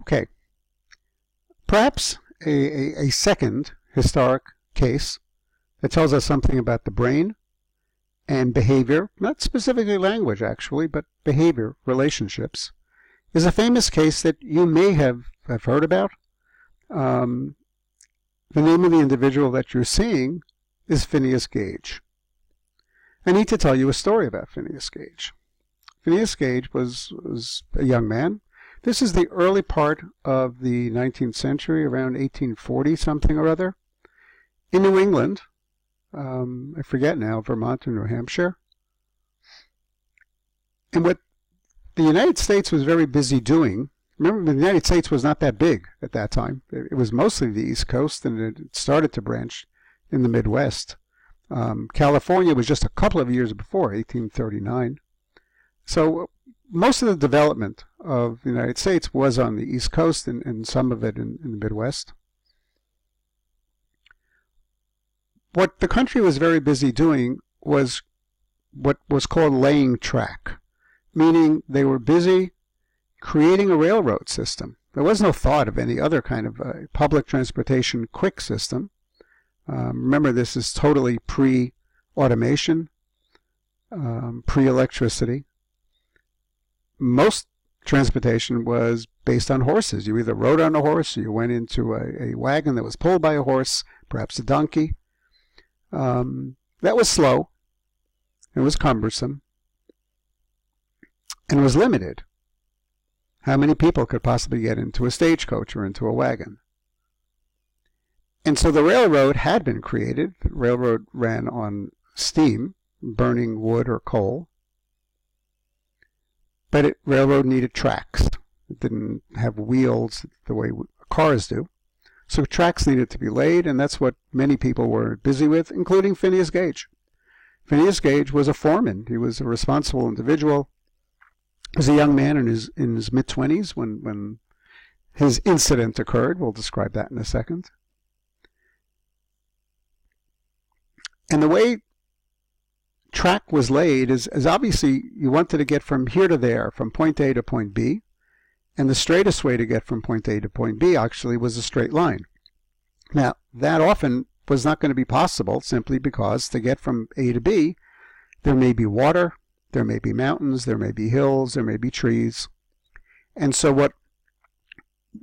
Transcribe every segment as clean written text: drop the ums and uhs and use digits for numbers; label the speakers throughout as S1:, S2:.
S1: Okay, perhaps a second historic case that tells us something about the brain and behavior, not specifically language actually, but behavior, relationships, is a famous case that you may have heard about. The name of the individual that you're seeing is Phineas Gage. I need to tell you a story about Phineas Gage. Phineas Gage was a young man. This is the early part of the 19th century, around 1840 something or other, in New England. I forget now, Vermont or New Hampshire. And what the United States was very busy doing, remember the United States was not that big at that time. It was mostly the East Coast, and it started to branch in the Midwest. California was just a couple of years before, 1839. So most of the development of the United States was on the East Coast and some of it in the Midwest. What the country was very busy doing was what was called laying track, meaning they were busy creating a railroad system. There was no thought of any other kind of public transportation quick system. Remember, this is totally pre-automation, pre-electricity. Most transportation was based on horses. You either rode on a horse or you went into a wagon that was pulled by a horse, perhaps a donkey. That was slow. It was cumbersome. And was limited. How many people could possibly get into a stagecoach or into a wagon? And so the railroad had been created. The railroad ran on steam, burning wood or coal. But railroad needed tracks. It didn't have wheels the way cars do. So tracks needed to be laid, and that's what many people were busy with, including Phineas Gage. Phineas Gage was a foreman. He was a responsible individual. He was a young man in his mid-20s when his incident occurred. We'll describe that in a second. And the way track was laid is obviously you wanted to get from here to there, from point A to point B, and the straightest way to get from point A to point B actually was a straight line. Now, that often was not going to be possible simply because to get from A to B, there may be water, there may be mountains, there may be hills, there may be trees. And so what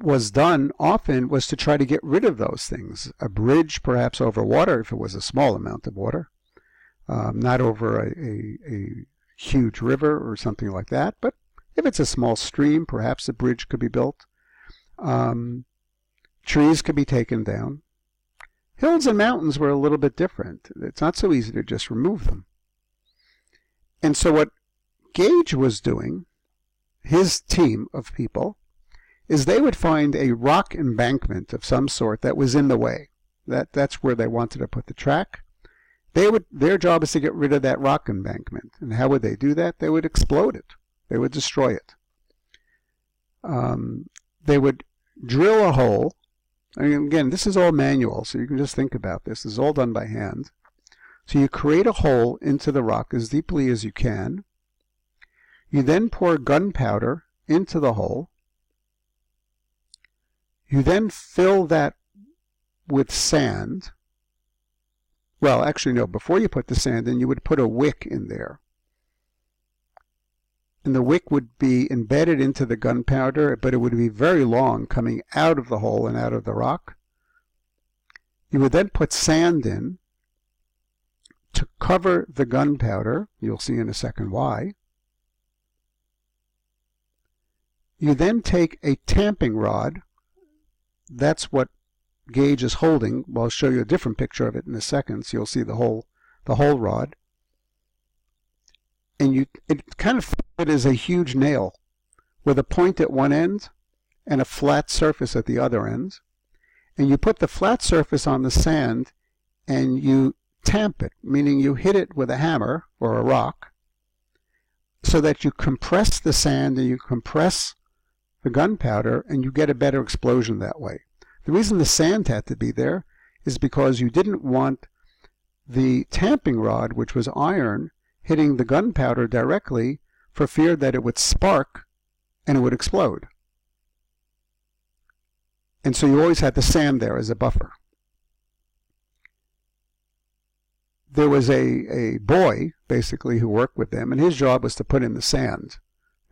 S1: was done often was to try to get rid of those things. A bridge perhaps over water if it was a small amount of water, not over a huge river or something like that, but if it's a small stream, perhaps a bridge could be built. Trees could be taken down. Hills and mountains were a little bit different. It's not so easy to just remove them. And so what Gage was doing, his team of people, is they would find a rock embankment of some sort that was in the way. That's where they wanted to put the track. Their job is to get rid of that rock embankment. And how would they do that? They would explode it. They would destroy it. They would drill a hole. I mean, again, this is all manual, so you can just think about this. This is all done by hand. So you create a hole into the rock as deeply as you can. You then pour gunpowder into the hole. You then fill that with sand. Well, actually, no. Before you put the sand in, you would put a wick in there. And the wick would be embedded into the gunpowder, but it would be very long coming out of the hole and out of the rock. You would then put sand in to cover the gunpowder. You'll see in a second why. You then take a tamping rod. That's what Gage is holding. Well, I'll show you a different picture of it in a second, so you'll see the whole rod. And it kind of it is a huge nail with a point at one end and a flat surface at the other end. And you put the flat surface on the sand and you tamp it, meaning you hit it with a hammer or a rock so that you compress the sand and you compress the gunpowder and you get a better explosion that way. The reason the sand had to be there is because you didn't want the tamping rod, which was iron, hitting the gunpowder directly for fear that it would spark and it would explode. And so you always had the sand there as a buffer. There was a boy, basically, who worked with them, and his job was to put in the sand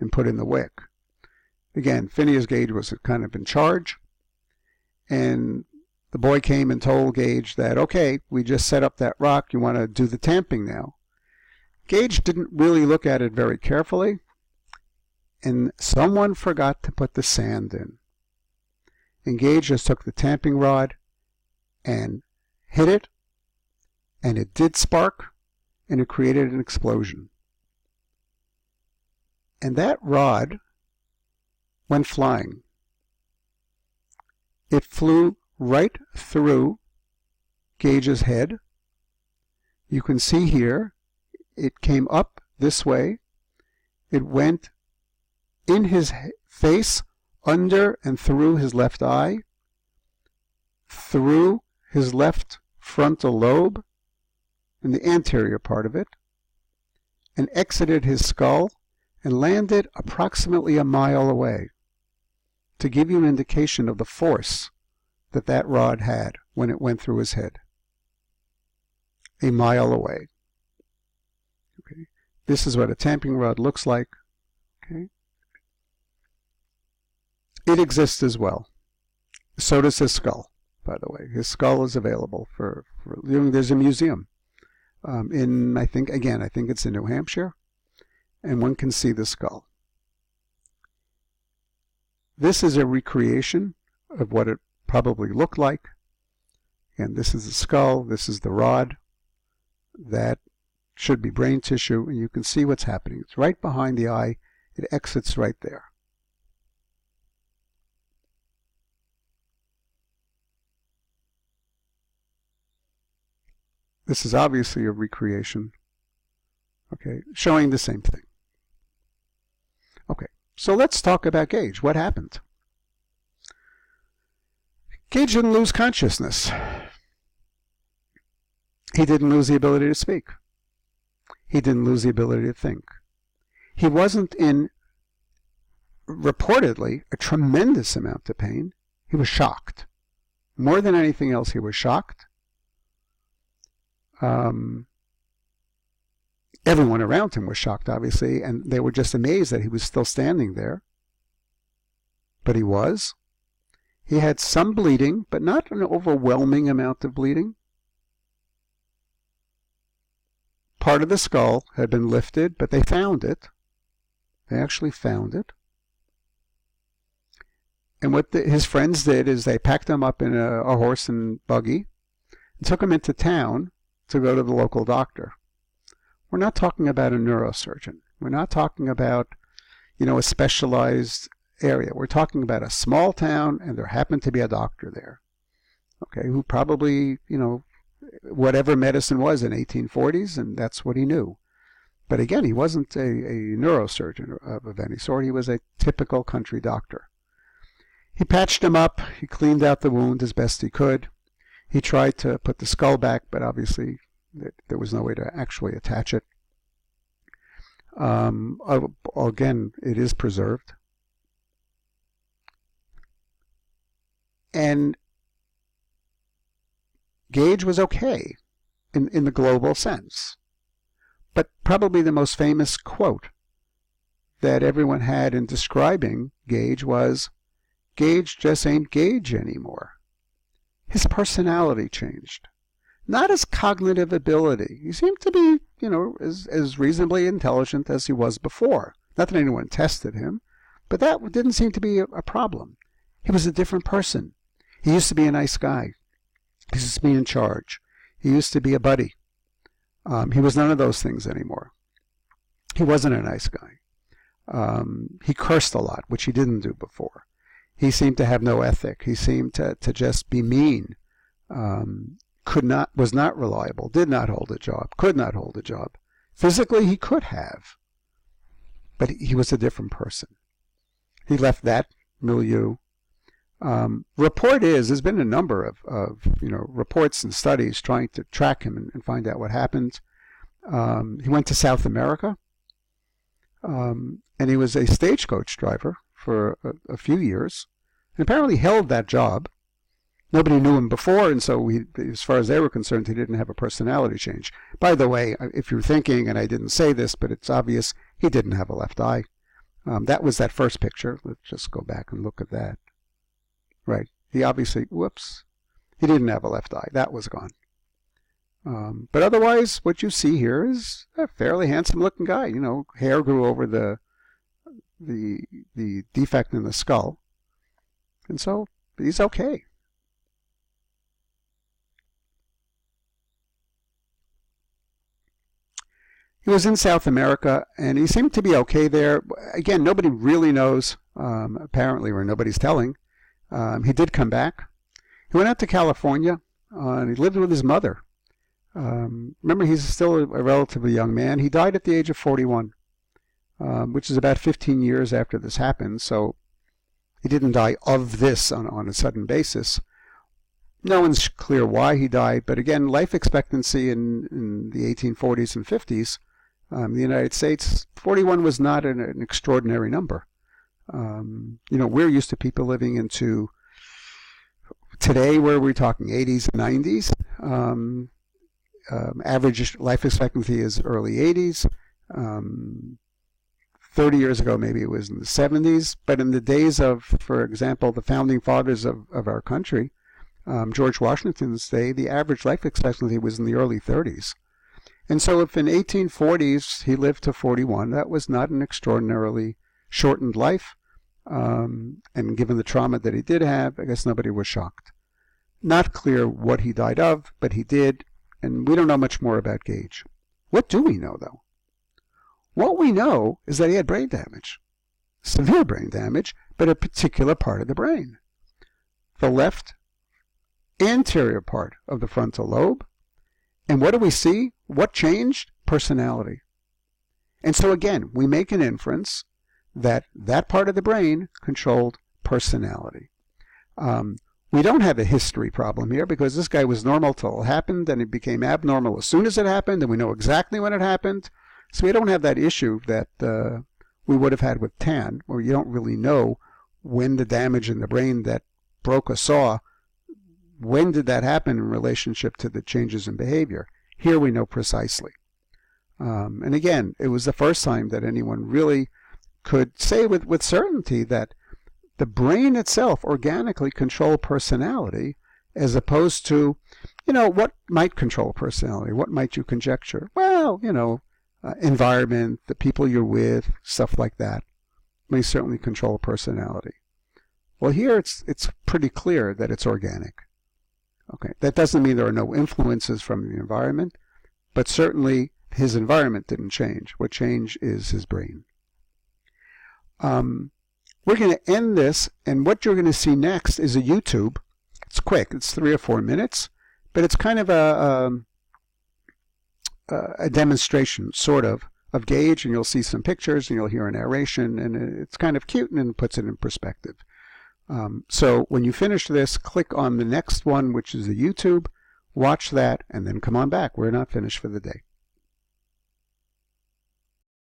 S1: and put in the wick. Again, Phineas Gage was kind of in charge, and the boy came and told Gage that, okay, we just set up that rock, you want to do the tamping now. Gage didn't really look at it very carefully, and someone forgot to put the sand in. And Gage just took the tamping rod and hit it, and it did spark, and it created an explosion. And that rod went flying. It flew right through Gage's head. You can see here, it came up this way. It went in his face, under and through his left eye, through his left frontal lobe, in the anterior part of it, and exited his skull and landed approximately a mile away, to give you an indication of the force that that rod had when it went through his head. A mile away. Okay. This is what a tamping rod looks like. Okay. It exists as well. So does his skull, by the way. His skull is available for there's a museum I think it's in New Hampshire, and one can see the skull. This is a recreation of what it probably looked like. And this is the skull, this is the rod. That should be brain tissue, and you can see what's happening. It's right behind the eye. It exits right there. This is obviously a recreation, okay, showing the same thing. Okay, so let's talk about Gage. What happened? Gage didn't lose consciousness. He didn't lose the ability to speak. He didn't lose the ability to think. He wasn't in, reportedly, a tremendous amount of pain. He was shocked. More than anything else, he was shocked. Everyone around him was shocked, obviously, and they were just amazed that he was still standing there. But he was. He had some bleeding, but not an overwhelming amount of bleeding. Part of the skull had been lifted, but they found it. They actually found it. And what his friends did is they packed him up in a horse and buggy and took him into town to go to the local doctor. We're not talking about a neurosurgeon. We're not talking about, a specialized area. We're talking about a small town, and there happened to be a doctor there, okay, who probably, whatever medicine was in 1840s, and that's what he knew. But again, he wasn't a neurosurgeon of any sort. He was a typical country doctor. He patched him up. He cleaned out the wound as best he could. He tried to put the skull back, but obviously there was no way to actually attach it. Again, it is preserved. And Gage was okay in the global sense. But probably the most famous quote that everyone had in describing Gage was, "Gage just ain't Gage anymore." His personality changed. Not his cognitive ability. He seemed to be, as reasonably intelligent as he was before. Not that anyone tested him, but that didn't seem to be a problem. He was a different person. He used to be a nice guy. He used to be in charge. He used to be a buddy. He was none of those things anymore. He wasn't a nice guy. He cursed a lot, which he didn't do before. He seemed to have no ethic. He seemed to just be mean. Was not reliable, did not hold a job, could not hold a job. Physically, he could have, but he was a different person. He left that milieu. Report is, there's been a number of reports and studies trying to track him and find out what happened. He went to South America, and he was a stagecoach driver for a few years. and apparently held that job. Nobody knew him before, and so as far as they were concerned, he didn't have a personality change. By the way, if you're thinking, and I didn't say this, but it's obvious, he didn't have a left eye. That was that first picture. Let's just go back and look at that. Right. He obviously, whoops, he didn't have a left eye. That was gone. But otherwise, what you see here is a fairly handsome-looking guy. You know, hair grew over the defect in the skull, and so he's okay. He was in South America, and he seemed to be okay there. Again, nobody really knows, apparently, or nobody's telling. He did come back. He went out to California, and he lived with his mother. Remember, he's still a relatively young man. He died at the age of 41, which is about 15 years after this happened, so he didn't die of this on a sudden basis. No one's clear why he died, but again, life expectancy in the 1840s and 50s, the United States, 41 was not an extraordinary number. You know, we're used to people living into today, where we're talking 80s and 90s. Average life expectancy is early 80s. 30 years ago, maybe it was in the 70s. But in the days of, for example, the founding fathers of our country, George Washington's day, the average life expectancy was in the early 30s. And so if in 1840s he lived to 41, that was not an extraordinarily shortened life. And given the trauma that he did have, I guess nobody was shocked. Not clear what he died of, but he did. And we don't know much more about Gage. What do we know, though? What we know is that he had brain damage. Severe brain damage, but a particular part of the brain. The left anterior part of the frontal lobe. And what do we see? What changed? Personality. And so again, we make an inference that that part of the brain controlled personality. We don't have a history problem here because this guy was normal till it happened, and it became abnormal as soon as it happened, and we know exactly when it happened. So we don't have that issue that we would have had with Tan, where you don't really know when the damage in the brain that Broca saw, when did that happen in relationship to the changes in behavior. Here we know precisely. And again, it was the first time that anyone really could say with certainty that the brain itself organically controlled personality, as opposed to, you know, what might control personality? What might you conjecture? Well, you know, environment, the people you're with, stuff like that may certainly control personality. Well, here it's pretty clear that it's organic. Okay, that doesn't mean there are no influences from the environment, but certainly his environment didn't change. What changed is his brain. We're going to end this, and what you're going to see next is a YouTube. It's quick. It's 3 or 4 minutes, but it's kind of a demonstration, sort of Gage, and you'll see some pictures, and you'll hear a narration, and it's kind of cute, and it puts it in perspective. So when you finish this, click on the next one, which is the YouTube, watch that, and then come on back. We're not finished for the day.